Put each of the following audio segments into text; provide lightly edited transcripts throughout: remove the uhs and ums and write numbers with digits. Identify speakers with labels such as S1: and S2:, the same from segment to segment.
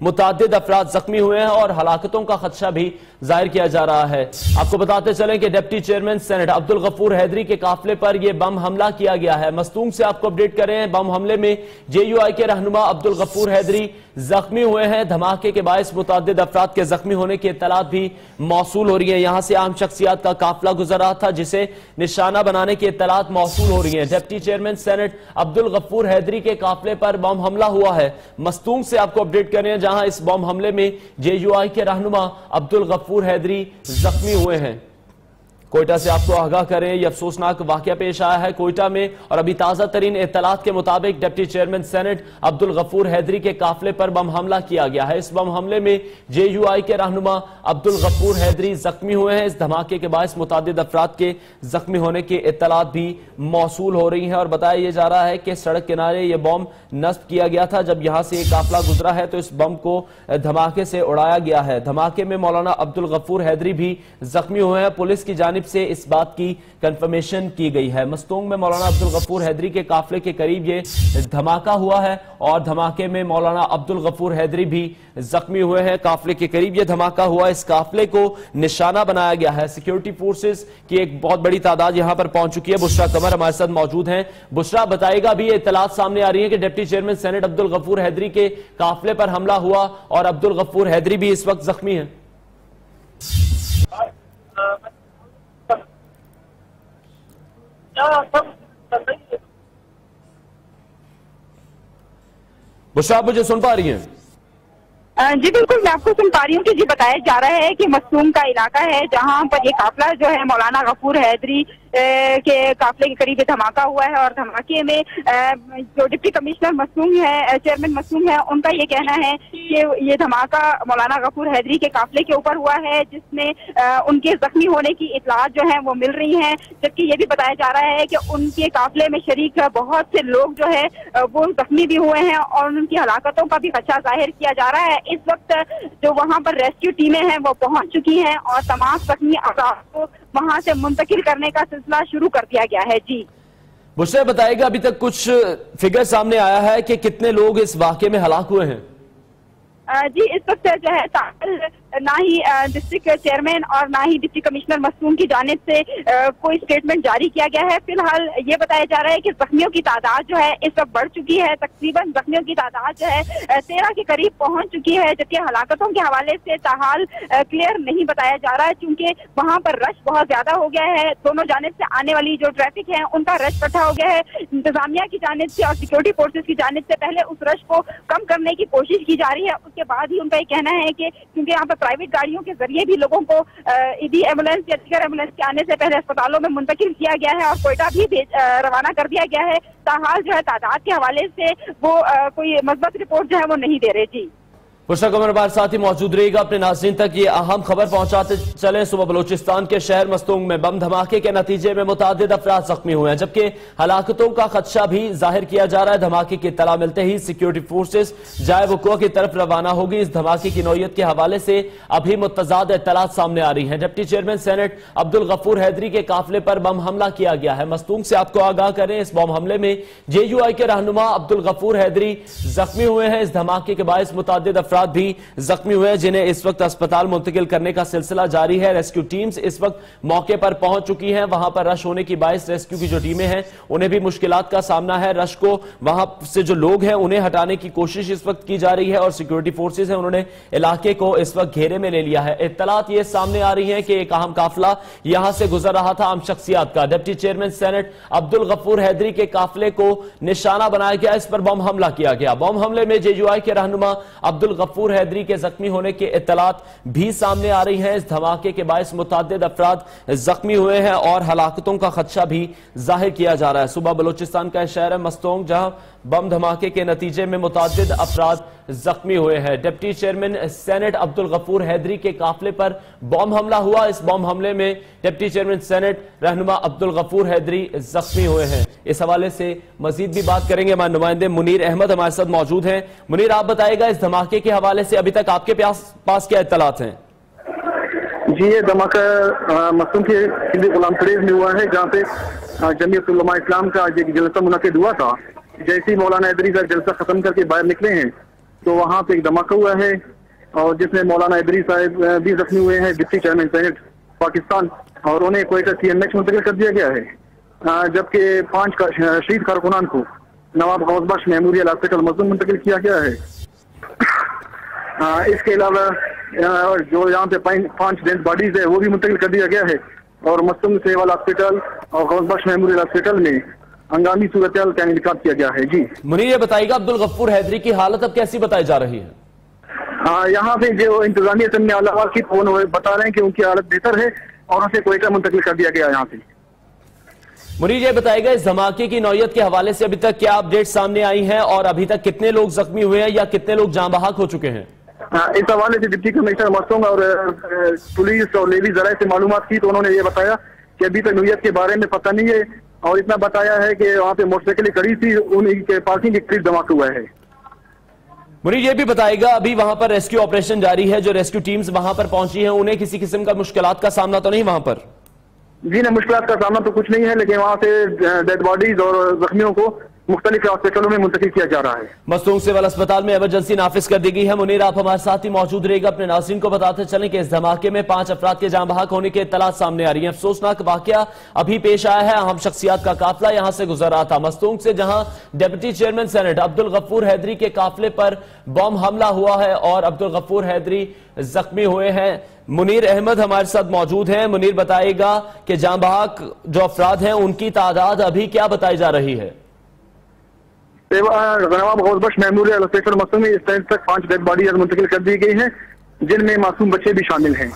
S1: متعدد افراد زخمی ہوئے ہیں اور ہلاکتوں کا خدشہ بھی ظاہر کیا جا رہا ہے۔ آپ کو بتاتے چلیں کہ ڈپٹی چیئرمین سینٹ عبدالغفور حیدری کے قافلے پر یہ بم حملہ کیا گیا ہے۔ مستونگ سے آپ کو اپڈیٹ کریں ہیں، بم حملے میں جے یو آئی کے رہنما عبدالغفور حیدری زخمی ہوئے ہیں۔ دھماکے کے باعث متعدد افراد کے زخمی ہونے کی اطلاعات بھی موصول ہو رہی ہیں۔ یہاں سے عام شخصیات کا قافلہ گزر رہا تھا جسے نشانہ بنانے کی اطلاعات موصول ہو رہی ہیں۔ ڈپٹی چیئرمین سینٹ عبدالغفور حیدری کے قافلے پر بم حملہ ہوا ہے۔ مستونگ سے آپ کو اپڈیٹ کریں جہاں اس بم حملے میں جے یو آئی کے رہنما عبدالغفور حیدری زخمی ہوئے ہیں۔ کوئٹہ سے آپ کو آگاہ کریں، یہ افسوسناک واقعہ پیش آیا ہے کوئٹہ میں، اور ابھی تازہ ترین اطلاعات کے مطابق ڈپٹی چیئرمین سینٹ عبدالغفور حیدری کے قافلے پر بم حملہ کیا گیا ہے۔ اس بم حملے میں جے یو آئی کے رہنما عبدالغفور حیدری زخمی ہوئے ہیں۔ اس دھماکے کے باعث متعدد افراد کے زخمی ہونے کی اطلاعات بھی موصول ہو رہی ہیں، اور بتایا یہ جا رہا ہے کہ سڑک کنارے یہ بم نصب کیا گیا تھا۔ جب یہاں سے یہ قافلہ گزرا ہے تو اس بم کو دھماکے سے اڑایا گیا ہے۔ دھماکے میں مولانا عبدالغفور حیدری بھی زخمی ہوئے ہیں۔ پولیس کی جانب سے اس بات کی کنفرمیشن کی گئی ہے۔ مستونگ میں مولانا عبدالغفور حیدری کے قافلے کے قریب یہ دھماکہ ہوا ہے، اور دھماکے میں مولانا عبدالغفور حیدری بھی زخمی ہوئے ہیں۔ قافلے کے قریب یہ دھماکہ ہوا، اس قافلے کو نشانہ بنایا گیا ہے۔ سیکیورٹی فورسز کی ایک بہت بڑی تعداد یہاں پر پہنچ چکی ہے۔ بشرا قمر ہمارے ساتھ موجود ہیں۔ بشرا، بتائے گا بھی یہ اطلاعات سامنے آ رہی ہیں کہ ڈپٹی چیئرمین سینٹ عبدالغفور حیدری کے قافلے پر حملہ ہوا اور عبدالغفور حیدری بھی اس وقت زخمی ہیں۔ بشرا، آپ مجھے سن پا رہی ہیں؟
S2: جی بالکل، میں آپ کو سن پا رہی ہوں کہ جی بتایا جا رہا ہے کہ مستونگ کا علاقہ ہے جہاں پر یہ قافلہ جو ہے مولانا غفور حیدری کے قافلے کے قریب دھماکہ ہوا ہے، اور دھماکے میں جو ڈپٹی کمشنر مستونگ ہے، چیئرمین مستونگ ہے، ان کا یہ کہنا ہے کہ یہ دھماکہ مولانا غفور حیدری کے قافلے کے اوپر ہوا ہے، جس میں ان کے زخمی ہونے کی اطلاعات جو ہیں وہ مل رہی ہیں، جبکہ یہ بھی بتایا جا رہا ہے کہ ان کے قافلے میں شریک بہت سے لوگ جو ہے وہ زخمی بھی ہوئے ہیں، اور ان کی ہلاکتوں کا بھی خدشہ ظاہر کیا جا رہا ہے۔ اس وقت جو وہاں پر ریسکیو ٹیمیں ہیں وہ پہنچ چکی ہیں، اور تمام زخمی افراد کو وہاں سے منتقل کرنے کا سلسلہ شروع کر دیا گیا ہے۔ جی
S1: مجھے بتائے گا ابھی تک کچھ فگر سامنے آیا ہے کہ کتنے لوگ اس واقعے میں ہلاک ہوئے ہیں؟
S2: جی اس وقت جو ہے نہ ہی ڈسٹرکٹ چیئرمین اور نہ ہی ڈپٹی کمشنر مستونگ کی جانب سے کوئی سٹیٹمنٹ جاری کیا گیا ہے۔ فی الحال یہ بتایا جا رہا ہے کہ زخمیوں کی تعداد جو ہے اس وقت بڑھ چکی ہے، تقریباً زخمیوں کی تعداد جو ہے 13 کے قریب پہنچ چکی ہے، جبکہ ہلاکتوں کے حوالے سے تاحال کلیئر نہیں بتایا جا رہا ہے، چونکہ وہاں پر رش بہت زیادہ ہو گیا ہے۔ دونوں جانب سے آنے والی جو ٹریفک ہے ان کا رش اکٹھا ہو گیا ہے۔ انتظامیہ کی جانب سے اور سیکورٹی فورسز کی جانب سے پہلے اس رش کو کم کرنے کی کوشش کی جا رہی ہے، اس کے بعد ہی ان کا یہ کہنا ہے کہ کیونکہ یہاں پر پرائیویٹ گاڑیوں کے ذریعے بھی لوگوں کو ایڈی ایمبولینس یا دیگر ایمبولینس کے آنے سے پہلے اسپتالوں میں منتقل کیا گیا ہے، اور کوئٹہ بھی روانہ کر دیا گیا ہے۔ تاحال جو ہے تعداد کے حوالے سے وہ کوئی مثبت رپورٹ جو ہے وہ نہیں دے رہے۔ جی
S1: بشرا قمر ہمارے ساتھ ہی موجود رہے گا، اپنے ناظرین تک یہ اہم خبر پہنچاتے چلیں۔ صبح بلوچستان کے شہر مستونگ میں بم دھماکے کے نتیجے میں متعدد افراد زخمی ہوئے ہیں، جبکہ ہلاکتوں کا خدشہ بھی ظاہر کیا جا رہا ہے۔ دھماکے کی اطلاع ملتے ہی سیکیورٹی فورسز جائے وقوع کی طرف روانہ ہوگی۔ اس دھماکے کی نوعیت کے حوالے سے ابھی متضاد اطلاعات سامنے آ رہی ہیں۔ ڈپٹی چیئرمین سینٹ عبدالغفور حیدری کے قافلے پر بم حملہ کیا گیا ہے۔ مستونگ سے آپ کو آگاہ کریں، اس بم حملے میں جے یو آئی کے رہنما عبدالغفور حیدری زخمی ہوئے ہیں۔ اس دھماکے کے باعث متعدد افراد بھی زخمی ہوئے ہیں، جنہیں اس وقت اسپتال منتقل کرنے کا سلسلہ جاری ہے۔ ریسکیو ٹیمز اس وقت موقع پر پہنچ چکی ہیں۔ وہاں پر رش ہونے کی باعث ریسکیو کی جو ٹیمیں ہیں انہیں بھی مشکلات کا سامنا ہے۔ رش کو وہاں سے جو لوگ ہیں انہیں ہٹانے کی کوشش اس وقت کی جا رہی ہے، اور سیکیورٹی فورسز ہیں انہوں نے علاقے کو اس وقت گھیرے میں لے لیا ہے۔ اطلاعات یہ سامنے آ رہی ہیں کہ ایک اہم قافلہ یہاں سے گزر رہا تھا عام شخصیات کا۔ ڈپٹی چیئرمین سینٹ عبدالغفور حیدری کے قافلے کو نشانہ بنایا گیا، اس پر بم حملہ کیا گیا۔ بم حملے میں جے یو آئی کے رہنما عبدالغفور حیدری کے زخمی ہونے کی اطلاعات بھی سامنے آ رہی ہیں۔ اس دھماکے کے باعث متعدد افراد زخمی ہوئے ہیں اور ہلاکتوں کا خدشہ بھی ظاہر کیا جا رہا ہے۔ صبح بلوچستان کا شہر ہے مستونگ، جہاں بم دھماکے کے نتیجے میں متعدد افراد زخمی ہوئے ہیں۔ ڈپٹی چیئرمین سینٹ عبدالغفور حیدری کے قافلے پر بم حملہ ہوا۔ اس بم حملے میں ڈپٹی چیئرمین سینٹ رہنما عبدالغفور حیدری زخمی ہوئے ہیں۔ اس حوالے سے مزید بھی بات کریں گے، ہمارے نمائندے منیر احمد ہمارے ساتھ موجود ہیں۔ منیر، آپ بتائے گا اس دھماکے کے حوالے سے ابھی تک آپ کے پاس کیا اطلاعات ہیں؟
S3: جی، یہ دھماکہ مستونگ کے سندھی غلام فریز میں ہوا ہے، جہاں پہ جمعیت علماء اسلام کا جلسہ منعقد ہوا تھا۔ جیسے ہی مولانا حیدری کا جلسہ ختم کر کے باہر نکلے ہیں تو وہاں پہ ایک دھماکہ ہوا ہے اور جس میں مولانا ادری صاحب بھی زخمی ہوئے ہیں، ڈپٹی چیئرمین سینٹ پاکستان، اور انہیں کوئٹہ CMH منتقل کر دیا گیا ہے، جبکہ 5 شہید کارکنان کو نواب غوث بخش میموریل ہاسپٹل مصدوم منتقل کیا گیا ہے۔ اس کے علاوہ جو یہاں پہ 5 ڈیڈ باڈیز ہے وہ بھی منتقل کر دیا گیا ہے، اور مصدوم سیوال ہاسپٹل اور غوث بخش میموریل ہاسپٹل میں ہنگامی صورتحال کا انعقاد کیا گیا ہے۔ جی
S1: منیر، یہ بتائیے گا عبدالغفور حیدری کی حالت اب کیسی بتائی جا رہی ہے؟
S3: یہاں پہ جو انتظامیہ اسمبلی اعلیٰ کی بتا رہے ہیں کہ ان کی حالت بہتر ہے اور اسے کوئٹہ منتقل کر دیا گیا یہاں سے۔
S1: منیر، یہ بتائے گا اس دھماکے کی نوعیت کے حوالے سے ابھی تک کیا اپڈیٹ سامنے آئی ہیں اور ابھی تک کتنے لوگ زخمی ہوئے ہیں یا کتنے لوگ جاں بحق ہو چکے ہیں؟
S3: اس حوالے سے ڈپٹی کمشنر مستونگ اور پولیس اور لیوی ذرائع سے معلومات کی تو انہوں نے یہ بتایا کہ ابھی تک نوعیت کے بارے میں پتہ نہیں ہے، اور اتنا بتایا ہے کہ وہاں پہ موٹر سائیکلیں کھڑی تھی، ان کے پارکنگ کے قریب دھماکہ ہوا ہے۔
S1: منیر، یہ بھی بتائے گا ابھی وہاں پر ریسکیو آپریشن جاری ہے، جو ریسکیو ٹیمز وہاں پر پہنچی ہیں انہیں کسی قسم کا مشکلات کا سامنا تو نہیں وہاں پر؟
S3: جی نہیں، مشکلات کا سامنا تو کچھ نہیں ہے، لیکن وہاں سے ڈیڈ باڈیز اور زخمیوں کو مختلف ہاسپٹلوں میں منتقل کیا جا رہا ہے۔
S1: مستونگ سول اسپتال میں ایمرجنسی نافذ کر دی گئی ہے۔ منیر، آپ ہمارے ساتھ ہی موجود رہے گا، اپنے ناظرین کو بتاتے چلیں کہ اس دھماکے میں 5 افراد کے جاں بحق ہونے کے اطلاعات سامنے آ رہی ہیں۔ افسوسناک واقعہ ابھی پیش آیا ہے، اہم شخصیات کا قافلہ یہاں سے گزر رہا تھا مستونگ سے، جہاں ڈپٹی چیئرمین سینٹ عبدالغفور حیدری کے قافلے پر بم حملہ ہوا ہے اور عبدالغفور حیدری زخمی ہوئے ہیں۔ منیر احمد ہمارے ساتھ موجود ہیں۔ منیر، بتائے گا کہ جاں بحق جو افراد ہیں ان کی تعداد ابھی کیا بتائی جا رہی ہے؟
S3: نواب غوث بخش میموریل ہاسپٹل مصدوم میں اس ٹائم تک 5 ڈیڈ باڈیز منتقل کر دی گئی ہیں، جن میں معصوم بچے بھی شامل ہیں۔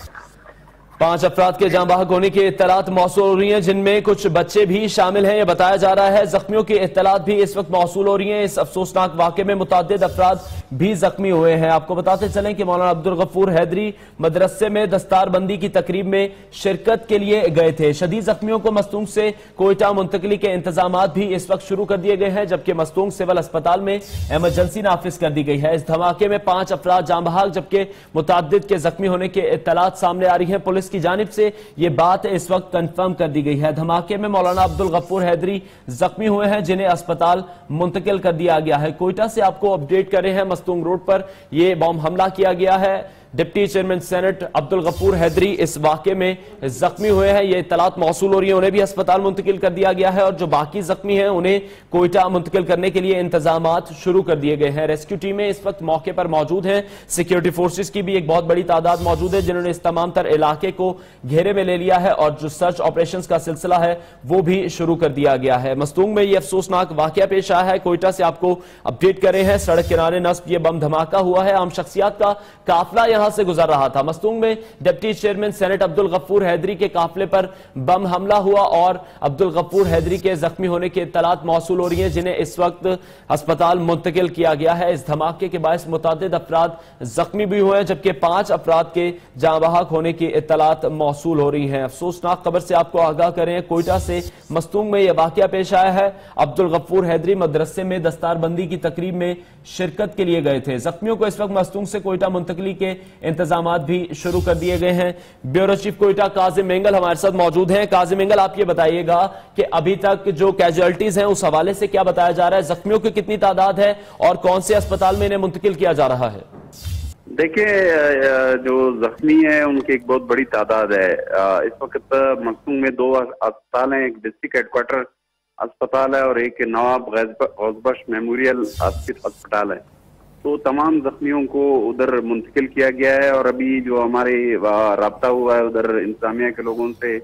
S1: 5 افراد کے جاں بحق ہونے کی اطلاعات موصول ہو رہی ہیں، جن میں کچھ بچے بھی شامل ہیں، یہ بتایا جا رہا ہے۔ زخمیوں کی اطلاعات بھی اس وقت موصول ہو رہی ہیں۔ اس افسوسناک واقعے میں متعدد افراد بھی زخمی ہوئے ہیں۔ آپ کو بتاتے چلیں کہ مولانا عبدالغفور حیدری مدرسے میں دستار بندی کی تقریب میں شرکت کے لیے گئے تھے۔ شدید زخمیوں کو مستونگ سے کوئٹہ منتقلی کے انتظامات بھی اس وقت شروع کر دیے گئے ہیں، جبکہ مستونگ سول اسپتال میں ایمرجنسی نافذ کر دی گئی ہے۔ اس دھماکے میں 5 افراد جاں بحق جبکہ متعدد کے زخمی ہونے کے اطلاعات سامنے آ رہی ہیں۔ پولیس کی جانب سے یہ بات اس وقت کنفرم کر دی گئی ہے۔ دھماکے میں مولانا عبدالغفور حیدری زخمی ہوئے ہیں، جنہیں اسپتال منتقل کر دیا گیا ہے۔ کوئٹہ سے آپ کو اپڈیٹ کر رہے ہیں، مستونگ روڈ پر یہ بم حملہ کیا گیا ہے۔ ڈپٹی چیئرمین سینٹ عبدالغفور حیدری اس واقعے میں زخمی ہوئے ہیں، یہ اطلاعات موصول ہو رہی ہیں، انہیں بھی اسپتال منتقل کر دیا گیا ہے، اور جو باقی زخمی ہیں انہیں کوئٹہ منتقل کرنے کے لیے انتظامات شروع کر دیے گئے ہیں۔ ریسکیو ٹیمیں اس وقت موقع پر موجود ہیں، سیکیورٹی فورسز کی بھی ایک بہت بڑی تعداد موجود ہے، جنہوں نے اس تمام تر علاقے کو گھیرے میں لے لیا ہے، اور جو سرچ آپریشنز کا سلسلہ ہے وہ بھی شروع کر دیا گیا ہے۔ مستونگ میں یہ افسوسناک واقعہ پیش آیا ہے، کوئٹہ سے آپ کو اپڈیٹ کر رہے ہیں۔ سڑک کنارے نصب یہ بم دھماکہ ہوا ہے، عام شخصیات کا قافلہ یہاں سے گزر رہا تھا۔ مستونگ میں ڈپٹی چیئرمین سینٹ عبدالغفور حیدری کے قافلے پر بم حملہ ہوا اور عبدالغفور حیدری کے زخمی ہونے کے اطلاعات موصول ہو رہی ہیں، جنہیں اس وقت اسپتال منتقل کیا گیا ہے۔ اس دھماکے کے باعث متعدد افراد زخمی بھی ہوئے ہیں، جبکہ 5 افراد کے جاں بحق ہونے کی اطلاعات موصول ہو رہی ہیں۔ افسوسناک خبر سے آپ کو آگاہ کریں، کوئٹہ سے مستونگ میں یہ واقعہ پیش آیا ہے۔ عبدالغفور حیدری مدرسے میں دستار بندی کی تقریب میں شرکت کے لیے گئے تھے۔ زخمیوں کو اس وقت مستونگ سے کوئٹہ منتقلی کے انتظامات بھی شروع کر دیے گئے ہیں۔ بیورو چیف کوئٹہ کاظم مینگل ہمارے ساتھ موجود ہیں۔ کاظم مینگل، آپ یہ بتائیے گا کہ ابھی تک جو کیجوالٹیز ہیں اس حوالے سے کیا بتایا جا رہا ہے؟ زخمیوں کی کتنی تعداد ہے اور کون سے اسپتال میں انہیں منتقل کیا جا رہا ہے؟
S4: دیکھیں، جو زخمی ہیں ان کی ایک بہت بڑی تعداد ہے۔ اس وقت مستونگ میں 2 اسپتال ہیں، ایک ڈسٹرکٹ ہیڈ کوارٹر اسپتال ہے اور ایک نواب غوث بخش میموریل اسپتال ہے۔ تو تمام زخمیوں کو ادھر منتقل کیا گیا ہے، اور ابھی جو ہمارے رابطہ ہوا ہے ادھر انتظامیہ کے لوگوں سے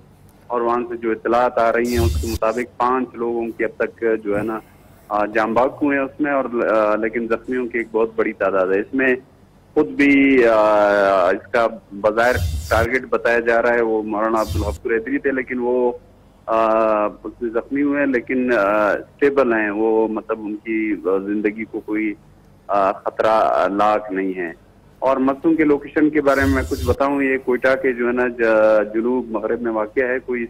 S4: اور وہاں سے جو اطلاعات آ رہی ہیں اس کے مطابق 5 لوگوں کی اب تک جو ہے نا جاں بحق ہوئے ہیں اس میں، اور لیکن زخمیوں کی ایک بہت بڑی تعداد ہے۔ اس میں خود بھی اس کا بظاہر ٹارگٹ بتایا جا رہا ہے وہ مولانا عبدالغفور حیدری تھے، لیکن وہ اس میں زخمی ہوئے ہیں، لیکن اسٹیبل ہیں وہ، مطلب ان کی زندگی کو کوئی خطرہ لاحق نہیں ہے۔ اور مستونگ کے لوکیشن کے بارے میں میں کچھ بتاؤں، یہ کوئٹہ کے جو ہے نا جنوب مغرب میں واقع ہے، کوئی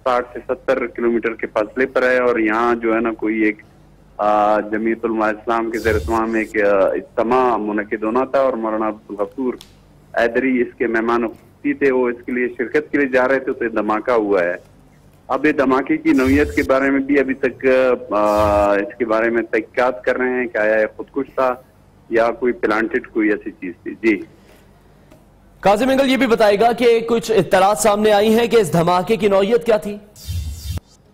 S4: 60 سے 70 کلومیٹر کے فاصلے پر ہے، اور یہاں جو ہے نا کوئی ایک جمعیت علماء اسلام کے زیر اہتمام ایک اجتماع منعقد ہونا تھا، اور مولانا عبدالغفور حیدری اس کے مہمان خصوصی تھے، وہ اس کے لیے شرکت کے لیے جا رہے تھے، تو یہ دھماکہ ہوا ہے۔ اب یہ دھماکے کی نوعیت کے بارے میں بھی ابھی تک اس کے بارے میں تحقیقات کر رہے ہیں کہ آیا یہ خودکش تھا یا کوئی پلانٹڈ کوئی ایسی چیز تھی. جی
S1: قاضی منگل یہ بھی بتائے گا کہ کچھ اطلاعات سامنے آئی ہیں کہ اس دھماکے کی نوعیت کیا تھی؟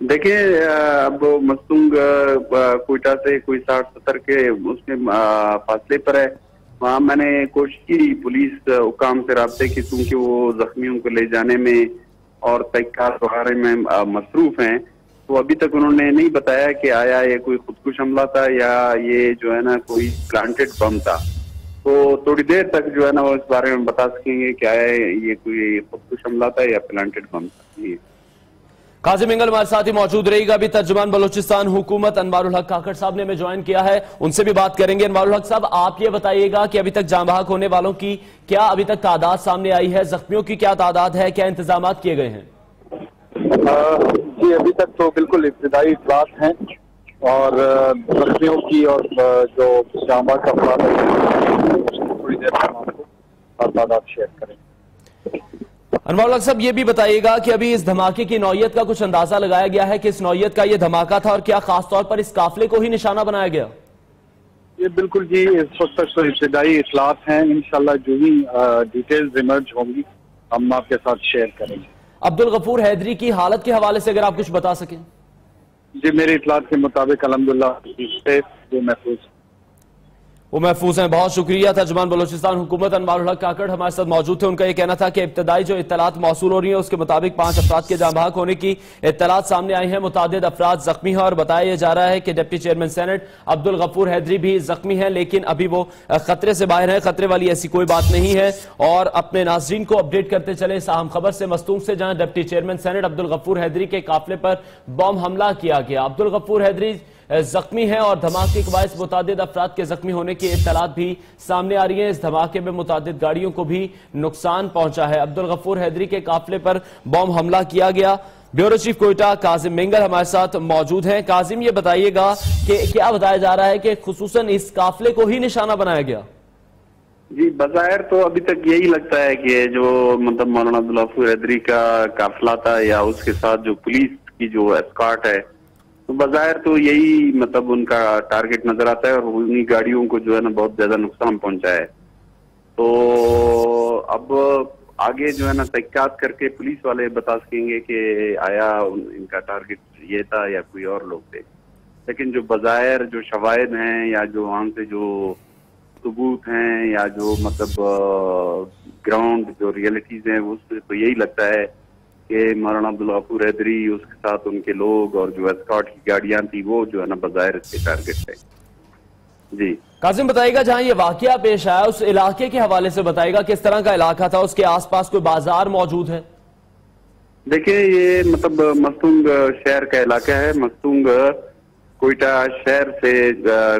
S4: دیکھیں اب مستونگ کوئٹہ سے کوئی 60-70 کے اس میں فاصلے پر ہے. وہاں میں نے کوشش کی پولیس حکام سے رابطے کی، کیونکہ وہ زخمیوں کو لے جانے میں اور تحقیقات وغیرہ میں مصروف ہیں. تو ابھی تک انہوں نے نہیں بتایا کہ آیا یہ کوئی خودکش حملہ تھا یا یہ جو ہے نا کوئی پلانٹڈ بم تھا. تو تھوڑی دیر تک جو ہے نا وہ اس بارے میں بتا سکیں گے کہ آیا یہ کوئی خودکش حملہ تھا یا پلانٹڈ بم تھا. جی
S1: قاضی منگل ہمارے ساتھ ہی موجود رہے گا. ابھی ترجمان بلوچستان حکومت انوار الحق کاکڑ صاحب نے ہمیں جوائن کیا ہے، ان سے بھی بات کریں گے. انوار الحق صاحب، آپ یہ بتائیے گا کہ ابھی تک جاں بحق ہونے والوں کی کیا ابھی تک تعداد سامنے آئی ہے؟ زخمیوں کی کیا تعداد ہے؟ کیا انتظامات کیے گئے ہیں؟
S5: جی ابھی تک تو بالکل ابتدائی اطلاعات ہیں اور زخمیوں کی اور جو جاں بحق افراد ہیں تھوڑی دیر میں آپ کو تعداد شیئر کریں.
S1: انوار الحق صاحب یہ بھی بتائیے گا کہ ابھی اس دھماکے کی نوعیت کا کچھ اندازہ لگایا گیا ہے کہ اس نوعیت کا یہ دھماکہ تھا اور کیا خاص طور پر اس قافلے کو ہی نشانہ بنایا گیا؟
S5: یہ بالکل جی اس وقت تک تو ابتدائی اطلاعات ہیں. انشاءاللہ جو ہی ڈیٹیلز ایمرج ہوں گی ہم آپ کے ساتھ شیئر کریں گے.
S1: عبدالغفور حیدری کی حالت کے حوالے سے اگر آپ کچھ بتا سکیں.
S5: جی میری اطلاعات کے مطابق الحمدللہ
S1: وہ محفوظ ہیں. بہت شکریہ. ترجمان بلوچستان حکومت انوار الحق کاکڑ ہمارے ساتھ موجود تھے. ان کا یہ کہنا تھا کہ ابتدائی جو اطلاعات موصول ہو رہی ہیں اس کے مطابق 5 افراد کے جاں بحق ہونے کی اطلاعات سامنے آئی ہیں. متعدد افراد زخمی ہیں اور بتایا جا رہا ہے کہ ڈپٹی چیئرمین سینٹ عبدالغفور حیدری بھی زخمی ہیں، لیکن ابھی وہ خطرے سے باہر ہیں. خطرے والی ایسی کوئی بات نہیں ہے. اور اپنے ناظرین کو اپڈیٹ کرتے چلے اس اہم خبر سے مستونگ سے، جہاں ڈپٹی چیئرمین سینٹ عبدالغفور حیدری کے قافلے پر بم حملہ کیا گیا. عبدالغفور حیدری زخمی ہیں اور دھماکے کے باعث متعدد افراد کے زخمی ہونے کی اطلاعات بھی سامنے آ رہی ہیں. اس دھماکے میں متعدد گاڑیوں کو بھی نقصان پہنچا ہے. عبدالغفور حیدری کے قافلے پر بم حملہ کیا گیا. بیورو چیف کوئٹہ کاظم منگل ہمارے ساتھ موجود ہیں. کاظم یہ بتائیے گا کہ کیا بتایا جا رہا ہے کہ خصوصاً اس قافلے کو ہی نشانہ بنایا گیا؟
S4: جی بظاہر تو ابھی تک یہی لگتا ہے کہ جو مطلب مولانا عبدالغفور حیدری کا قافلہ تھا یا اس کے ساتھ جو پولیس کی جو اسکارٹ ہے، تو بظاہر تو یہی مطلب ان کا ٹارگٹ نظر آتا ہے اور انہی گاڑیوں کو جو ہے نا بہت زیادہ نقصان پہنچا ہے. تو اب آگے جو ہے نا تحقیقات کر کے پولیس والے بتا سکیں گے کہ آیا ان کا ٹارگٹ یہ تھا یا کوئی اور لوگ تھے. لیکن جو بظاہر جو شواہد ہیں یا جو وہاں سے جو ثبوت ہیں یا جو مطلب گراؤنڈ جو ریئلٹیز ہیں اس سے تو یہی لگتا ہے کہ مولانا عبدالغفور حیدری اس کے ساتھ ان کے لوگ اور جو اسکارٹ کی گاڑیاں تھی وہ جو ہے نا بظاہر اس کے ٹارگٹ تھے. جی
S1: قاسم بتائے گا جہاں یہ واقعہ پیش آیا اس علاقے کے حوالے سے بتائے گا کس طرح کا علاقہ تھا، اس کے آس پاس کوئی بازار موجود ہے؟
S4: دیکھیں یہ مطلب مستونگ شہر کا علاقہ ہے. مستونگ کوئٹہ شہر سے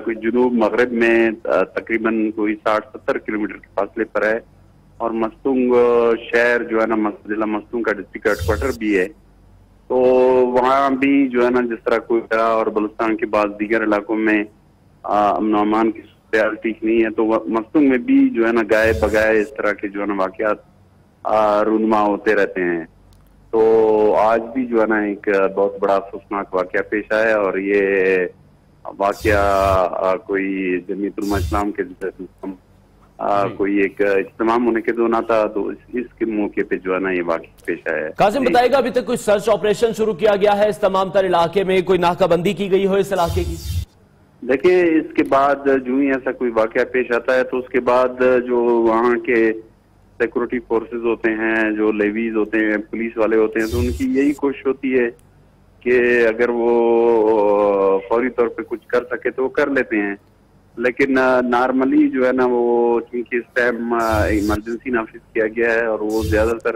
S4: کوئی جنوب مغرب میں تقریباً کوئی 60-70 کلومیٹر کے فاصلے پر ہے. اور مستونگ شہر جو ہے نا ضلع مستونگ کا ڈسٹرکٹ ہیڈ کوارٹر بھی ہے. تو وہاں بھی جو ہے نا جس طرح کوئٹہ اور بلوچستان کے بعض دیگر علاقوں میں امن و امان کی صورتحال ٹھیک نہیں ہے، تو مستونگ میں بھی جو ہے نا گائے بگائے اس طرح کے جو ہے نا واقعات رونما ہوتے رہتے ہیں. تو آج بھی جو ہے نا ایک بہت بڑا افسوسناک واقعہ پیش آیا اور یہ واقعہ کوئی جمعیت علماء اسلام کے کوئی ایک اجتماع ہونے کے دونہ تھا، تو اس کے موقع پہ جو ہے نا یہ واقعہ پیش آیا ہے.
S1: قاسم بتائے گا ابھی تک کوئی سرچ آپریشن شروع کیا گیا ہے اس تمام تر علاقے میں؟ کوئی ناکہ بندی کی گئی ہو اس علاقے کی؟
S4: دیکھیں اس کے بعد جو ہی ایسا کوئی واقعہ پیش آتا ہے تو اس کے بعد جو وہاں کے سیکورٹی فورسز ہوتے ہیں، جو لیویز ہوتے ہیں، پولیس والے ہوتے ہیں، تو ان کی یہی کوشش ہوتی ہے کہ اگر وہ فوری طور پہ کچھ کر سکے تو وہ کر لیتے ہیں. لیکن نارملی جو ہے نا وہ چونکہ اس ٹائم ایمرجنسی نافذ کیا گیا ہے اور وہ زیادہ تر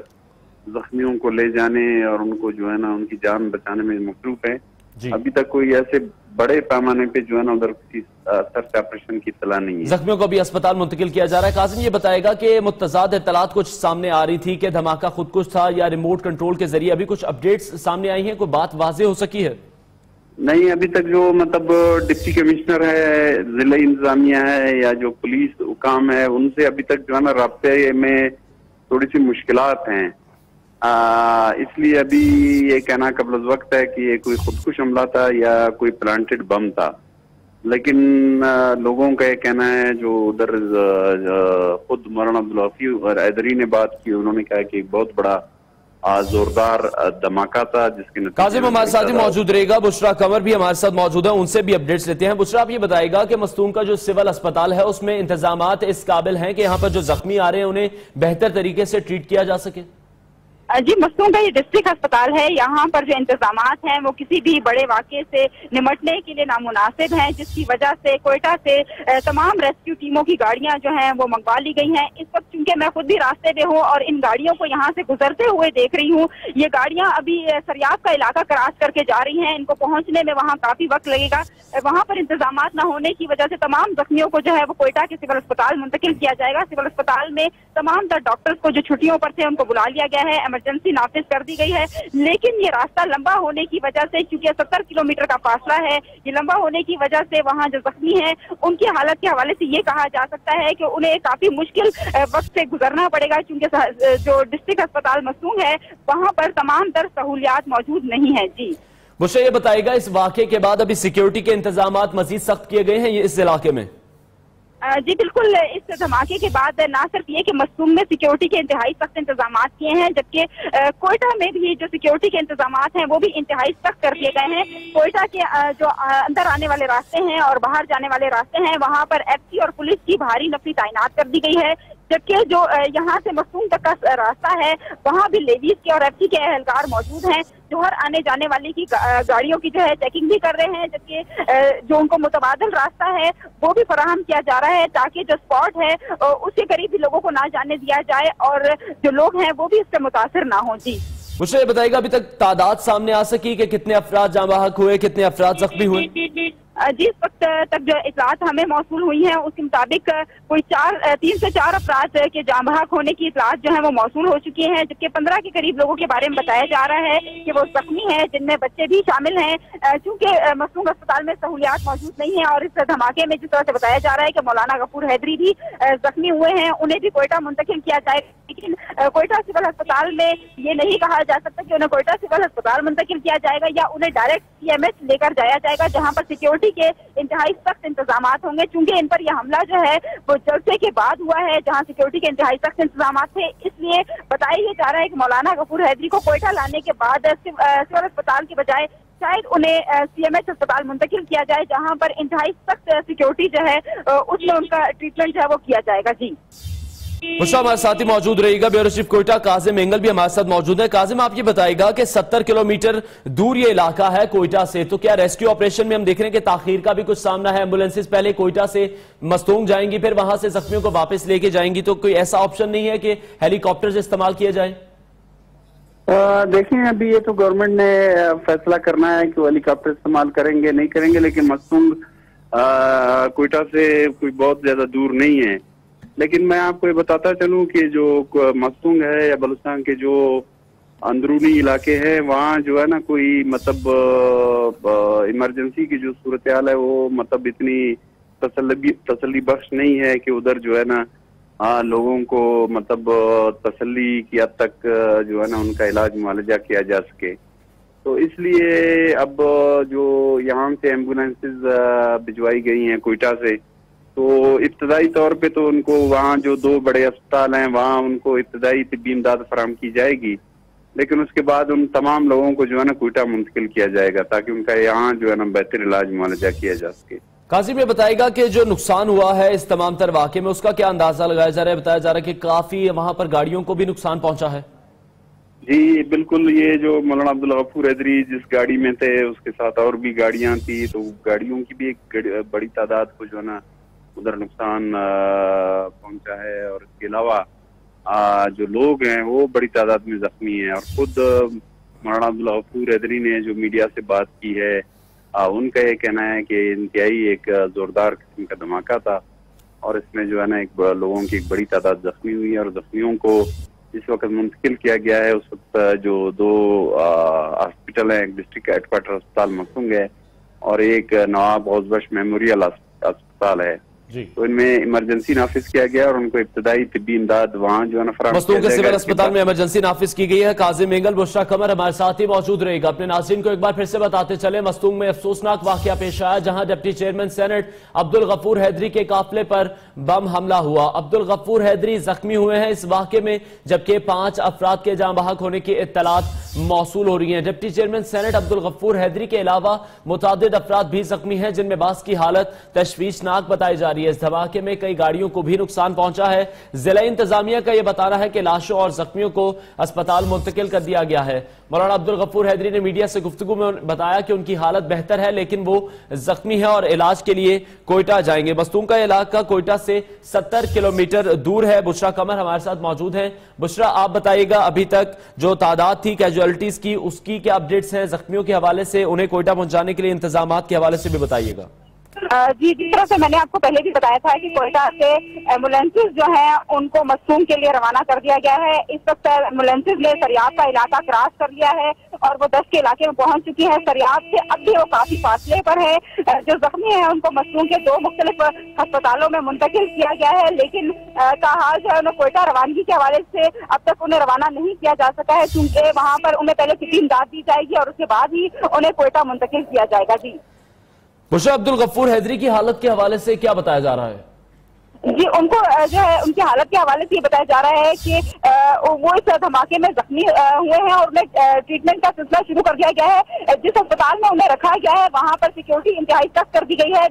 S4: زخمیوں کو لے جانے اور ان کو جو ہے نا ان کی جان بچانے میں مصروف ہیں. ابھی تک کوئی ایسے بڑے پیمانے پہ جو ہے نا ادھر کسی سرچ آپریشن کی اطلاع نہیں ہے.
S1: زخمیوں کو بھی اسپتال منتقل کیا جا رہا ہے. قاسم یہ بتائے گا کہ متضاد اطلاعات کچھ سامنے آ رہی تھی کہ دھماکہ خودکش تھا یا ریموٹ کنٹرول کے ذریعے، ابھی کچھ اپڈیٹس سامنے آئی ہیں؟ کوئی بات واضح ہو سکی ہے؟
S4: نہیں، ابھی تک جو مطلب ڈپٹی کمشنر ہے، ضلع انتظامیہ ہے یا جو پولیس حکام ہے، ان سے ابھی تک جو ہے نا رابطے میں تھوڑی سی مشکلات ہیں. اس لیے ابھی یہ کہنا قبل از وقت ہے کہ یہ کوئی خودکش حملہ تھا یا کوئی پلانٹڈ بم تھا. لیکن لوگوں کا یہ کہنا ہے جو ادھر خود مولانا عبدالغفور حیدری نے بات کی، انہوں نے کہا کہ ایک بہت بڑا زوردار دھماکہ تھا جس کے نتیجے
S1: کاظم ہمارے ساتھ ہی موجود رہے گا، بشرا قمر بھی ہمارے ساتھ موجود ہیں، ان سے بھی اپڈیٹس لیتے ہیں۔ بشرا، آپ یہ بتائے گا کہ مستونگ کا جو سول اسپتال ہے اس میں انتظامات اس قابل ہیں کہ یہاں پر جو زخمی آ رہے ہیں انہیں بہتر طریقے سے ٹریٹ کیا جا سکے؟
S2: جی، مستونگ کا یہ ڈسٹرکٹ اسپتال ہے، یہاں پر جو انتظامات ہیں وہ کسی بھی بڑے واقعے سے نمٹنے کے لیے نامناسب ہیں، جس کی وجہ سے کوئٹہ سے تمام ریسکیو ٹیموں کی گاڑیاں جو ہیں وہ منگوا لی گئی ہیں۔ اس وقت چونکہ میں خود بھی راستے پہ ہوں اور ان گاڑیوں کو یہاں سے گزرتے ہوئے دیکھ رہی ہوں، یہ گاڑیاں ابھی سریاب کا علاقہ کراس کر کے جا رہی ہیں، ان کو پہنچنے میں وہاں کافی وقت لگے گا۔ وہاں پر انتظامات نہ ہونے کی وجہ سے تمام زخمیوں کو جو ہے وہ کوئٹہ کے سول اسپتال منتقل کیا جائے گا۔ سول اسپتال میں تمام تر ڈاکٹرز کو جو چھٹیوں پر تھے ان کو بلا لیا گیا ہے، ایمرجنسی نافذ کر دی گئی ہے، لیکن یہ راستہ لمبا ہونے کی وجہ سے، چونکہ 70 کلومیٹر کا فاصلہ ہے، یہ لمبا ہونے کی وجہ سے وہاں جو زخمی ہیں ان کی حالت کے حوالے سے یہ کہا جا سکتا ہے کہ انہیں کافی مشکل وقت سے گزرنا پڑے گا، چونکہ جو ڈسٹرکٹ اسپتال مستونگ ہے وہاں پر تمام تر سہولیات موجود نہیں ہیں۔ جی
S1: مجھے یہ بتائے گا، اس واقعے کے بعد ابھی سیکیورٹی کے انتظامات مزید سخت کیے گئے ہیں اس علاقے میں؟
S2: جی بالکل، اس دھماکے کے بعد نہ صرف یہ کہ مستونگ میں سیکیورٹی کے انتہائی سخت انتظامات کیے ہیں، جبکہ کوئٹہ میں بھی جو سیکیورٹی کے انتظامات ہیں وہ بھی انتہائی سخت کر دیے گئے ہیں۔ کوئٹہ کے جو اندر آنے والے راستے ہیں اور باہر جانے والے راستے ہیں وہاں پر ایف سی اور پولیس کی بھاری نفری تعینات کر دی گئی ہے، جبکہ جو یہاں سے مستونگ تک کا راستہ ہے وہاں بھی لیویز کے اور ایف سی کے اہلکار موجود ہیں جو ہر آنے جانے والی کی گاڑیوں کی جو ہے چیکنگ بھی کر رہے ہیں، جبکہ جو ان کو متبادل راستہ ہے وہ بھی فراہم کیا جا رہا ہے تاکہ جو اسپاٹ ہے اس کے قریب بھی لوگوں کو نہ جانے دیا جائے اور جو لوگ ہیں وہ بھی اس سے متاثر نہ ہوں۔ جی
S1: مجھے یہ بتائے گا، ابھی تک تعداد سامنے آ سکی کہ کتنے افراد جاں بحق ہوئے، کتنے افراد زخمی ہوئے؟
S2: جی اس وقت تک جو اطلاعات ہمیں موصول ہوئی ہیں اس کے مطابق کوئی 3 سے 4 افراد کے جاں بحق ہونے کی اطلاعات جو ہیں وہ موصول ہو چکی ہیں، جبکہ 15 کے قریب لوگوں کے بارے میں بتایا جا رہا ہے کہ وہ زخمی ہیں، جن میں بچے بھی شامل ہیں، چونکہ مستونگ اسپتال میں سہولیات موجود نہیں ہیں اور اس دھماکے میں جس طرح سے بتایا جا رہا ہے کہ مولانا غفور حیدری بھی زخمی ہوئے ہیں، انہیں بھی کوئٹہ منتقل کیا جائے، لیکن کوئٹہ سول اسپتال میں یہ نہیں کہا جا سکتا کہ انہیں کوئٹہ سول اسپتال منتقل کیا جائے گا یا انہیں ڈائریکٹ CMH لے کر جایا جائے گا جہاں پر سیکیورٹی کے انتہائی سخت انتظامات ہوں گے، چونکہ ان پر یہ حملہ جو ہے وہ جلسے کے بعد ہوا ہے جہاں سیکیورٹی کے انتہائی سخت انتظامات تھے، اس لیے بتایا یہ جا رہا ہے کہ مولانا غفور حیدری کو کوئٹہ لانے کے بعد سول اسپتال کے بجائے شاید انہیں CMH اسپتال منتقل کیا جائے جہاں پر انتہائی سخت سیکیورٹی جو ہے اس میں ان کا ٹریٹمنٹ جو ہے وہ کیا جائے گا۔ جی
S1: مشرا ہمارے ساتھ ہی موجود رہے گا، بیورو چیف کوئٹہ کاظم اینگل بھی ہمارے ساتھ موجود ہے۔ کاظم، آپ یہ بتائے گا کہ 70 کلومیٹر دور یہ علاقہ ہے کوئٹہ سے، تو کیا ریسکیو آپریشن میں ہم دیکھ رہے ہیں کہ تاخیر کا بھی کچھ سامنا ہے؟ ایمبولینسز پہلے کوئٹہ سے مستونگ جائیں گی پھر وہاں سے زخمیوں کو واپس لے کے جائیں گی، تو کوئی ایسا آپشن نہیں ہے کہ ہیلی کاپٹرز استعمال کیے جائیں؟
S4: دیکھیں ابھی یہ تو گورنمنٹ نے فیصلہ کرنا ہے کہ وہ ہیلی کاپٹر استعمال کریں گے نہیں کریں گے، لیکن مستونگ کوئٹہ سے کوئی بہت زیادہ دور نہیں ہے۔ لیکن میں آپ کو یہ بتاتا چلوں کہ جو مستونگ ہے یا بلوچستان کے جو اندرونی علاقے ہیں وہاں جو ہے نا کوئی مطلب ایمرجنسی کی جو صورتحال ہے وہ مطلب اتنی تسلی بخش نہیں ہے کہ ادھر جو ہے نا لوگوں کو مطلب تسلی کی حد تک جو ہے نا ان کا علاج معالجہ کیا جا سکے، تو اس لیے اب جو یہاں سے ایمبولینسز بھجوائی گئی ہیں کوئٹہ سے، تو ابتدائی طور پہ تو ان کو وہاں جو 2 بڑے اسپتال ہیں وہاں ان کو ابتدائی طبی امداد فراہم کی جائے گی، لیکن اس کے بعد ان تمام لوگوں کو جو ہے نا کوئٹہ منتقل کیا جائے گا تاکہ ان کا یہاں جو ہے نا بہتر علاج معالجہ کیا جا سکے۔
S1: کاظم یہ بتائے گا کہ جو نقصان ہوا ہے اس تمام تر واقعے میں اس کا کیا اندازہ لگایا جا رہا ہے؟ بتایا جا رہا ہے کہ کافی وہاں پر گاڑیوں کو بھی نقصان پہنچا ہے۔
S4: جی بالکل، یہ جو مولانا عبدالغفور حیدری جس گاڑی میں تھے اس کے ساتھ اور بھی گاڑیاں تھی، تو گاڑیوں کی بھی ایک بڑی تعداد کو جو ہے نا ادھر نقصان پہنچا ہے، اور اس کے علاوہ جو لوگ ہیں وہ بڑی تعداد میں زخمی ہیں، اور خود مولانا عبدالغفور حیدری نے جو میڈیا سے بات کی ہے ان کا یہ کہنا ہے کہ انتہائی ایک زوردار قسم کا دھماکہ تھا، اور اس میں جو ہے نا لوگوں کی ایک بڑی تعداد زخمی ہوئی ہے، اور زخمیوں کو اس وقت منتقل کیا گیا ہے۔ اس وقت جو 2 ہاسپٹل ہیں، ایک ڈسٹرکٹ ہیڈ کوارٹر اسپتال مستونگ ہے اور ایک نواب حوض بخش میموریل اسپتال ہے، تو ان میں ایمرجنسی نافذ کیا گیا اور ان کو ابتدائی طبی امداد وہاں جو ہے نا فراہم
S1: مستونگ کے سول اسپتال میں ایمرجنسی نافذ کی گئی ہے. کاظم اینگل، بشرا قمر ہمارے ساتھ ہی موجود رہے گا. اپنے ناظرین کو ایک بار پھر سے بتاتے چلے، مستونگ میں افسوسناک واقعہ پیش آیا جہاں ڈپٹی چیئرمین سینٹ عبدالغفور حیدری کے قافلے پر بم حملہ ہوا. عبدالغفور حیدری زخمی ہوئے ہیں اس واقعے میں، جبکہ 5 افراد کے جاں بحق ہونے کی اطلاعات موصول ہو رہی ہیں. ڈپٹی چیئرمین سینٹ عبدالغفور حیدری کے علاوہ متعدد افراد بھی زخمی ہیں جن میں بعض کی حالت تشویشناک بتائی جا رہی ہے. اس دھماکے میں کئی گاڑیوں کو بھی نقصان پہنچا ہے. ضلع انتظامیہ کا یہ بتانا ہے کہ لاشوں اور زخمیوں کو اسپتال منتقل کر دیا گیا ہے. مولانا عبدالغفور حیدری نے میڈیا سے گفتگو میں بتایا کہ ان کی حالت بہتر ہے لیکن وہ زخمی ہے اور علاج کے لیے کوئٹہ جائیں گے. مستونگ کا علاقہ کوئٹہ سے 70 کلومیٹر دور ہے. بشرا قمر ہمارے ساتھ موجود ہیں. بشرا، آپ بتائیے گا ابھی تک جو تعداد تھی کیجوالٹیز کی، اس کی کیا اپڈیٹس ہیں؟ زخمیوں کے حوالے سے، انہیں کوئٹہ پہنچانے کے لیے انتظامات کے حوالے سے بھی بتائیے گا.
S2: جی، جس طرح سے میں نے آپ کو پہلے بھی بتایا تھا کہ کوئٹہ سے ایمبولینسز جو ہیں ان کو مستونگ کے لیے روانہ کر دیا گیا ہے. اس وقت ایمبولینسز نے سریاب کا علاقہ کراس کر لیا ہے اور وہ 10 کے علاقے میں پہنچ چکی ہیں. سریاب سے اب بھی وہ کافی فاصلے پر ہے. جو زخمی ہیں ان کو مستونگ کے 2 مختلف ہسپتالوں میں منتقل کیا گیا ہے، لیکن تاحال جو ہے کوئٹہ روانگی کے حوالے سے اب تک انہیں روانہ نہیں کیا جا سکا ہے، کیونکہ وہاں پر انہیں پہلے طبی امداد دی جائے گی اور اس کے بعد ہی انہیں کوئٹہ منتقل کیا جائے گا. جی
S1: بشرا، عبدالغفور حیدری کی حالت کے حوالے سے کیا بتایا جا رہا ہے؟
S2: جی، ان کو جو ہے ان کی حالت کے حوالے سے یہ بتایا جا رہا ہے کہ وہ اس دھماکے میں زخمی ہوئے ہیں اور انہیں ٹریٹمنٹ کا سلسلہ شروع کر دیا گیا ہے. جس اسپتال میں انہیں رکھا گیا ہے وہاں پر سیکیورٹی انتہائی سخت کر دی گئی ہے.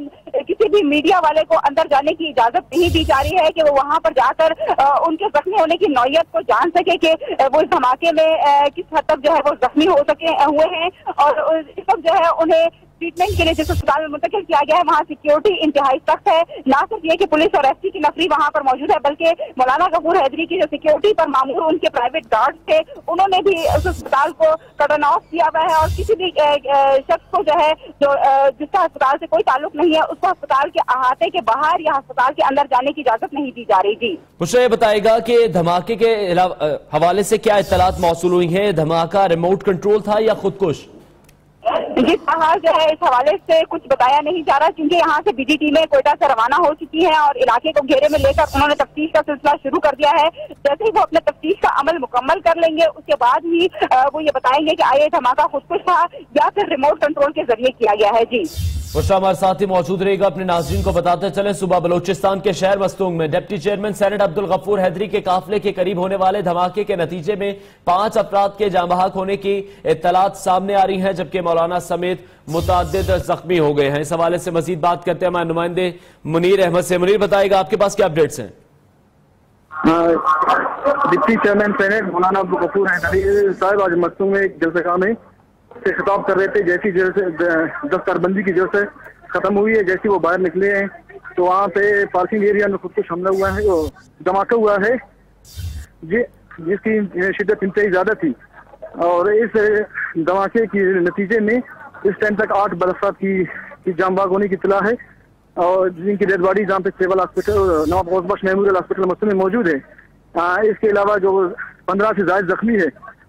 S2: کسی بھی میڈیا والے کو اندر جانے کی اجازت نہیں دی جا رہی ہے کہ وہ وہاں پر جا کر ان کے زخمی ہونے کی نوعیت کو جان سکے کہ وہ اس دھماکے میں کس حد تک جو ہے وہ زخمی ہوئے ہیں. اور اس وقت جو ہے انہیں ٹریٹمنٹ کے لیے جس اسپتال میں منتقل کیا گیا ہے وہاں سیکیورٹی انتہائی سخت ہے. نہ صرف یہ کہ پولیس اور ایس ٹی کی نفری وہاں پر موجود ہے، بلکہ مولانا غفور حیدری کی جو سیکیورٹی پر مامور ان کے پرائیویٹ گارڈ تھے انہوں نے بھی اس اسپتال کو کٹن آف کیا ہوا ہے اور کسی بھی شخص کو جو ہے جس کا اسپتال سے کوئی تعلق نہیں ہے اس کو اسپتال کے احاطے کے باہر یا اسپتال کے اندر جانے کی اجازت نہیں دی جا رہی. جی
S1: بشرا، یہ بتائے گا کہ دھماکے کے حوالے سے کیا اطلاعات موصول ہوئی ہیں؟ دھماکہ ریموٹ کنٹرول تھا یا خودکش؟
S2: جی تاحال جو ہے اس حوالے سے کچھ بتایا نہیں جا رہا، کیونکہ یہاں سے بی ڈی ٹیمیں کوئٹہ سے روانہ ہو چکی ہیں اور علاقے کو گھیرے میں لے کر انہوں نے تفتیش کا سلسلہ شروع کر دیا ہے. جیسے ہی وہ اپنے تفتیش کا عمل مکمل کر لیں گے اس کے بعد ہی وہ یہ بتائیں گے کہ آیا دھماکہ خودکش تھا یا پھر ریموٹ کنٹرول کے ذریعے کیا گیا ہے. جی
S1: بشرا ہمارے ساتھ ہی موجود رہے گا. اپنے ناظرین کو بتاتے چلیں، صبح بلوچستان کے شہر مستونگ میں ڈپٹی چیئرمین سینٹ عبدالغفور حیدری کے قافلے کے قریب ہونے والے دھماکے کے نتیجے میں 5 افراد کے جاں بحق ہونے کی اطلاعات سامنے آ رہی ہیں، جبکہ مولانا سمیت متعدد زخمی ہو گئے ہیں. اس حوالے سے مزید بات کرتے ہیں ہمارے نمائندے منیر احمد سے. منیر، بتائے گا آپ کے پاس کیا اپڈیٹس ہیں؟
S3: ڈپٹی چیئرمین سینٹ مولانا عبدالغفور حیدری صاحب آج مستونگ میں ایک جلسہ خانے سے خطاب کر رہے تھے. جیسی دستار بندی کی جلسہ ختم ہوئی ہے، جیسی وہ باہر نکلے ہیں تو وہاں پہ پارکنگ ایریا میں خودکش حملہ ہوا ہے، دھماکہ ہوا ہے جس کی شدت انتہائی زیادہ تھی. اور اس دھماکے کے نتیجے میں اس ٹائم تک 8 افراد کی جاں بحق ہونے کی اطلاع ہے اور جن کی ڈیڈ باڈی جہاں پہ سول ہاسپٹل نواب غوث بخش میموریل ہاسپٹل مستونگ میں موجود ہے. اس کے علاوہ جو 15 سے زائد زخمی ہے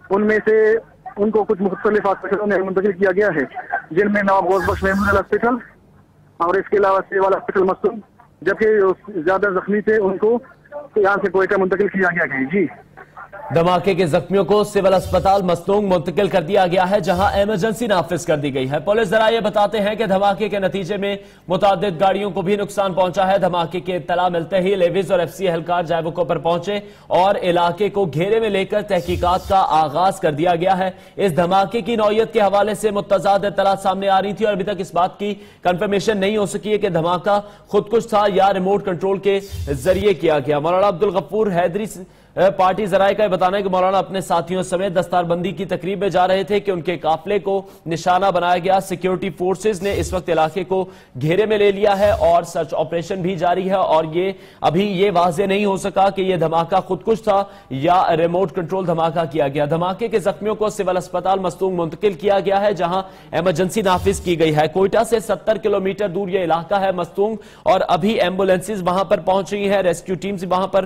S3: ان میں سے ان کو کچھ مختلف ہاسپٹلوں میں منتقل کیا گیا ہے، جن میں نواب غوث بخش میموریل ہاسپٹل اور اس کے علاوہ سول ہاسپٹل مستونگ، جبکہ جو زیادہ زخمی تھے ان کو یہاں سے کوئٹہ منتقل کیا گیا ہے. جی
S1: دھماکے کے زخمیوں کو سول اسپتال مستونگ منتقل کر دیا گیا ہے جہاں ایمرجنسی نافذ کر دی گئی ہے. پولیس ذرائع بتاتے ہیں کہ دھماکے کے نتیجے میں متعدد گاڑیوں کو بھی نقصان پہنچا ہے. دھماکے کی اطلاع ملتے ہی لیویز اور ایف سی اہلکار جائے وقوع پر پہنچے اور علاقے کو گھیرے میں لے کر تحقیقات کا آغاز کر دیا گیا ہے. اس دھماکے کی نوعیت کے حوالے سے متضاد اطلاعات سامنے آ رہی تھی اور ابھی تک اس بات کی کنفرمیشن نہیں ہو سکی ہے کہ دھماکہ خودکش تھا یا ریموٹ کنٹرول کے ذریعے کیا گیا. مولانا عبدالغفور حیدری پارٹی ذرائع کا یہ بتانا ہے کہ مولانا اپنے ساتھیوں سمیت دستار بندی کی تقریب میں جا رہے تھے کہ ان کے قافلے کو نشانہ بنایا گیا. سیکیورٹی فورسز نے اس وقت علاقے کو گھیرے میں لے لیا ہے اور سرچ آپریشن بھی جاری ہے اور ابھی یہ واضح نہیں ہو سکا کہ یہ دھماکہ خودکش تھا یا ریموٹ کنٹرول دھماکہ کیا گیا. دھماکے کے زخمیوں کو سول اسپتال مستونگ منتقل کیا گیا ہے جہاں ایمرجنسی نافذ کی گئی ہے. کوئٹہ سے 70 کلومیٹر دور یہ علاقہ ہے مستونگ اور ابھی ایمبولینسز وہاں پر پہنچ رہی ہیں، ریسکیو ٹیمز وہاں پر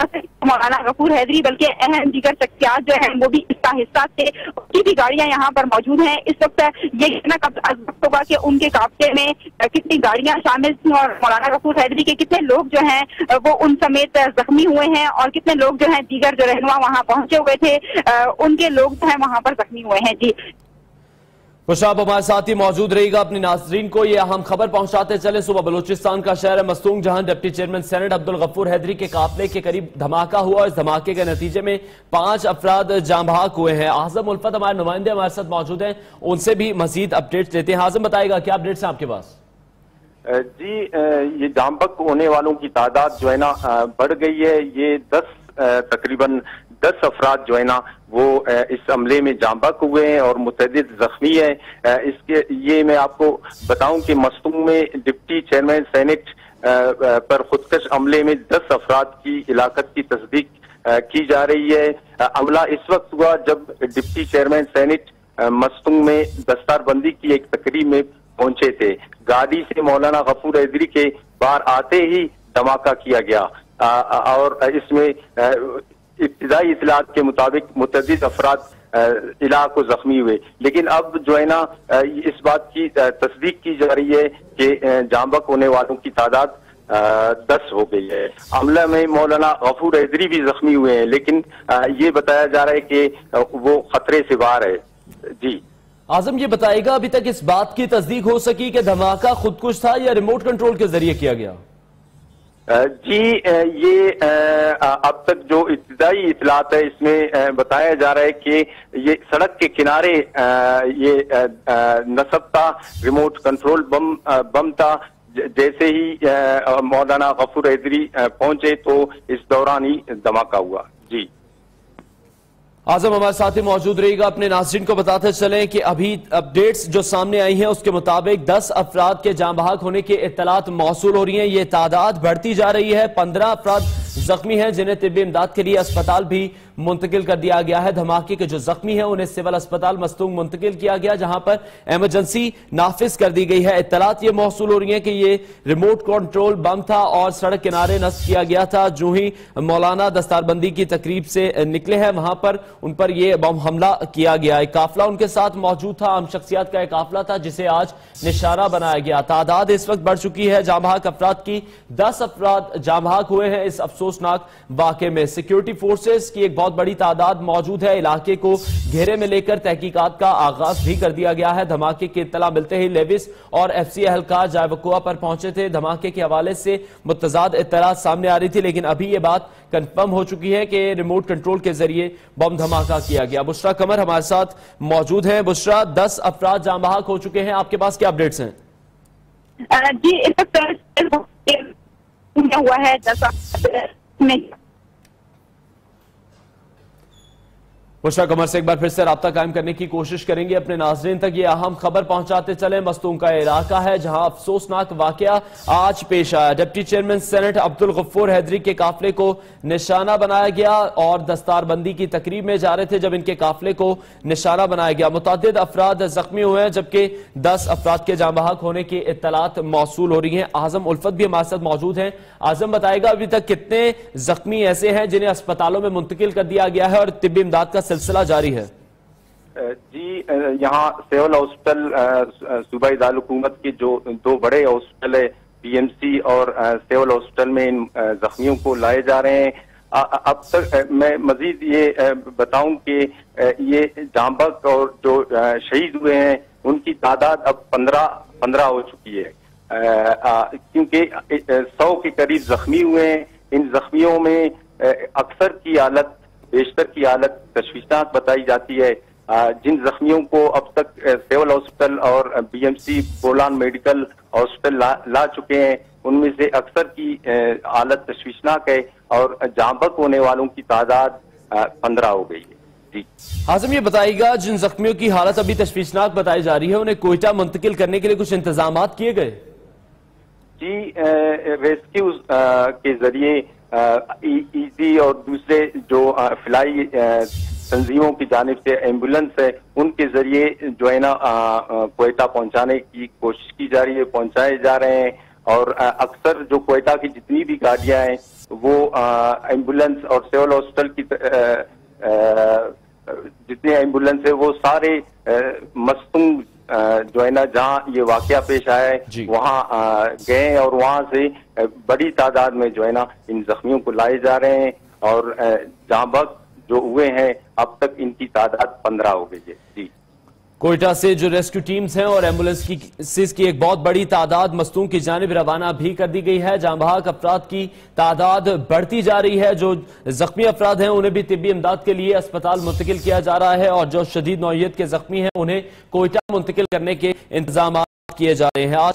S2: مولانا غفور حیدری بلکہ اہم دیگر شخصیات جو ہیں وہ بھی اس کا حصہ تھے، ان کی بھی گاڑیاں یہاں پر موجود ہیں۔ اس وقت یہ کہنا وقت ہوگا کہ ان کے قافلے میں کتنی گاڑیاں شامل تھیں اور مولانا غفور حیدری کے کتنے لوگ جو ہیں وہ ان سمیت زخمی ہوئے ہیں، اور کتنے لوگ جو ہیں دیگر جو رہنما وہاں پہنچے ہوئے تھے ان کے لوگ جو ہیں وہاں پر زخمی ہوئے ہیں۔ جی
S1: خوشا، آپ ہمارے ساتھ ہی موجود رہی گا، اپنی ناظرین کو یہ اہم خبر پہنچاتے چلے۔ صبح بلوچستان کا شہر مستونگ جہاں ڈپٹی چیئرمین سینٹ عبدالغفور حیدری کے قافلے کے قریب دھماکہ ہوا، اس دھماکے کے نتیجے میں 5 افراد جاں بحق ہوئے ہیں۔ اعظم الفت ہمارے نمائندے ہمارے ساتھ موجود ہیں، ان سے بھی مزید اپڈیٹس لیتے ہیں۔ اعظم بتائے گا کیا اپڈیٹس ہیں آپ کے پاس؟
S6: جی، یہ جاں بحق ہونے والوں کی تعداد جو ہے نا بڑھ گئی ہے۔ یہ تقریباً 10 افراد جو ہے نا وہ اس حملے میں جاں بحق ہوئے ہیں اور متعدد زخمی ہیں۔ یہ میں آپ کو بتاؤں کہ مستونگ میں ڈپٹی چیئرمین سینٹ پر خودکش حملے میں 10 افراد کی ہلاکت کی تصدیق کی جا رہی ہے۔ حملہ اس وقت ہوا جب ڈپٹی چیئرمین سینٹ مستونگ میں دستار بندی کی ایک تقریب میں پہنچے تھے۔ گاڑی سے مولانا غفور حیدری کے باہر آتے ہی دھماکہ کیا گیا اور اس میں ابتدائی اطلاعات کے مطابق متعدد افراد علاقے کو زخمی ہوئے، لیکن اب جو ہے نا اس بات کی تصدیق کی جا رہی ہے کہ جاں بحق ہونے والوں کی تعداد 10 ہو گئی ہے۔ حملہ میں مولانا غفور حیدری بھی زخمی ہوئے ہیں، لیکن یہ بتایا جا رہا ہے کہ وہ خطرے سے باہر ہے۔ جی
S1: اعظم، یہ بتائے گا ابھی تک اس بات کی تصدیق ہو سکی کہ دھماکہ خودکش تھا یا ریموٹ کنٹرول کے ذریعے کیا گیا؟
S6: جی، یہ اب تک جو ابتدائی اطلاعات ہے اس میں بتایا جا رہا ہے کہ یہ سڑک کے کنارے یہ نصب تھا، ریموٹ کنٹرول بم تھا۔ جیسے ہی مولانا غفور حیدری پہنچے تو اس دوران ہی دھماکہ ہوا۔ جی
S1: اعظم ہمارے ساتھ ہی موجود رہے گا، اپنے ناظرین کو بتاتے چلیں کہ ابھی اپڈیٹس جو سامنے آئی ہیں اس کے مطابق 10 افراد کے جاں بحق ہونے کی اطلاعات موصول ہو رہی ہیں۔ یہ تعداد بڑھتی جا رہی ہے، 15 افراد زخمی ہیں جنہیں طبی امداد کے لیے اسپتال بھی منتقل کر دیا گیا ہے۔ دھماکے کے جو زخمی ہیں انہیں سول اسپتال مستونگ منتقل کیا گیا جہاں پر ایمرجنسی نافذ کر دی گئی ہے۔ اطلاعات یہ موصول ہو رہی ہیں کہ یہ ریموٹ کنٹرول بم تھا اور سڑک کنارے نصب کیا گیا تھا۔ جو ہی مولانا دستار بندی کی تقریب سے نکلے ہیں وہاں پر ان پر یہ بم حملہ کیا گیا۔ ایک قافلہ ان کے ساتھ موجود تھا، عام شخصیات کا ایک قافلہ تھا جسے آج نشانہ بنایا گیا۔ تعداد اس وقت بڑھ چکی ہے جاں بحق افراد کی، 10 افراد جاں بحق ہوئے ہیں اس افسوسناک واقعے میں۔ سیکیورٹی فورسز کی ایک بہت بڑی تعداد موجود ہے، علاقے کو گھیرے میں لے کر تحقیقات کا آغاز بھی کر دیا گیا ہے۔ دھماکے کی اطلاع ملتے ہی لیوس اور ایف سی اہلکار جائے وقوع پر پہنچے تھے۔ دھماکے کے حوالے سے متضاد اطلاعات سامنے آ رہی تھی، لیکن ابھی یہ بات کنفرم ہو چکی ہے کہ ریموٹ کنٹرول کے ذریعے بم دھماکہ کیا گیا۔ بشرا قمر ہمارے ساتھ موجود ہیں۔ بشرا، 10 افراد جاں بحق ہو چکے ہیں، آپ کے پاس کیا اپڈیٹس ہیں؟
S2: جی، اس وقت ہوا ہے 10 میں
S1: بشرا قمر سے ایک بار پھر سے رابطہ قائم کرنے کی کوشش کریں گے، اپنے ناظرین تک یہ اہم خبر پہنچاتے چلیں۔ مستونگ کا علاقہ ہے جہاں افسوسناک واقعہ آج پیش آیا۔ ڈپٹی چیئرمین سینٹ عبدالغفور حیدری کے قافلے کو نشانہ بنایا گیا اور دستار بندی کی تقریب میں جا رہے تھے جب ان کے قافلے کو نشانہ بنایا گیا۔ متعدد افراد زخمی ہوئے ہیں جبکہ 10 افراد کے جاں بحق ہونے کی اطلاعات موصول ہو رہی ہیں۔ اعظم الفت بھی ہمارے ساتھ موجود ہیں۔ اعظم بتائے گا ابھی تک کتنے زخمی ایسے ہیں جنہیں اسپتالوں میں منتقل کر دیا گیا ہے اور طبی امداد کا سلسلہ جاری ہے؟
S6: جی، یہاں سول ہاسپٹل صوبائی دارالحکومت کے جو 2 بڑے ہاسپٹل ہے پی ایم سی اور سول ہاسپٹل میں ان زخمیوں کو لائے جا رہے ہیں۔ اب تک میں مزید یہ بتاؤں کہ یہ جاں بحق اور جو شہید ہوئے ہیں ان کی تعداد اب 15 ہو چکی ہے، کیونکہ 100 کے قریب زخمی ہوئے ہیں۔ ان زخمیوں میں اکثر کی حالت، بیشتر کی حالت تشویشناک بتائی جاتی ہے۔ جن زخمیوں کو اب تک سول ہاسپٹل اور B M C Bolan medical hospital لا چکے ہیں ان میں سے اکثر کی حالت تشویشناک ہے اور جاں بحق ہونے والوں کی تعداد 15 ہو گئی ہے۔ جی
S1: اعظم، یہ بتائیے گا جن زخمیوں کی حالت ابھی تشویشناک بتائی جا رہی ہے انہیں کوئٹہ منتقل کرنے کے لیے کچھ انتظامات کیے گئے؟
S6: جی، ریسکیوز کے ذریعے ایزی اور دوسرے جو فلائی تنظیموں کی جانب سے ایمبولینس ہے ان کے ذریعے جو ہے نا کوئٹہ پہنچانے کی کوشش کی جا رہی ہے، پہنچائے جا رہے ہیں۔ اور اکثر جو کوئٹہ کی جتنی بھی گاڑیاں ہیں وہ ایمبولینس اور سول ہاسپٹل کی جتنے ایمبولینس ہے وہ سارے مستونگ جو ہے نا جہاں یہ واقعہ پیش آیا ہے وہاں گئے اور وہاں سے بڑی تعداد میں جو ہے نا ان زخمیوں کو لائے جا رہے ہیں اور جہاں بخ جو ہوئے ہیں اب تک ان کی تعداد 15 ہو گئی ہے. جی
S1: کوئٹہ سے جو ریسکیو ٹیمز ہیں اور ایمبولینس کی ایک بہت بڑی تعداد مستونگ کی جانب روانہ بھی کر دی گئی ہے. جاں بحق افراد کی تعداد بڑھتی جا رہی ہے. جو زخمی افراد ہیں انہیں بھی طبی امداد کے لیے اسپتال منتقل کیا جا رہا ہے اور جو شدید نوعیت کے زخمی ہیں انہیں کوئٹہ منتقل کرنے کے انتظامات کیے جا رہے ہیں. آج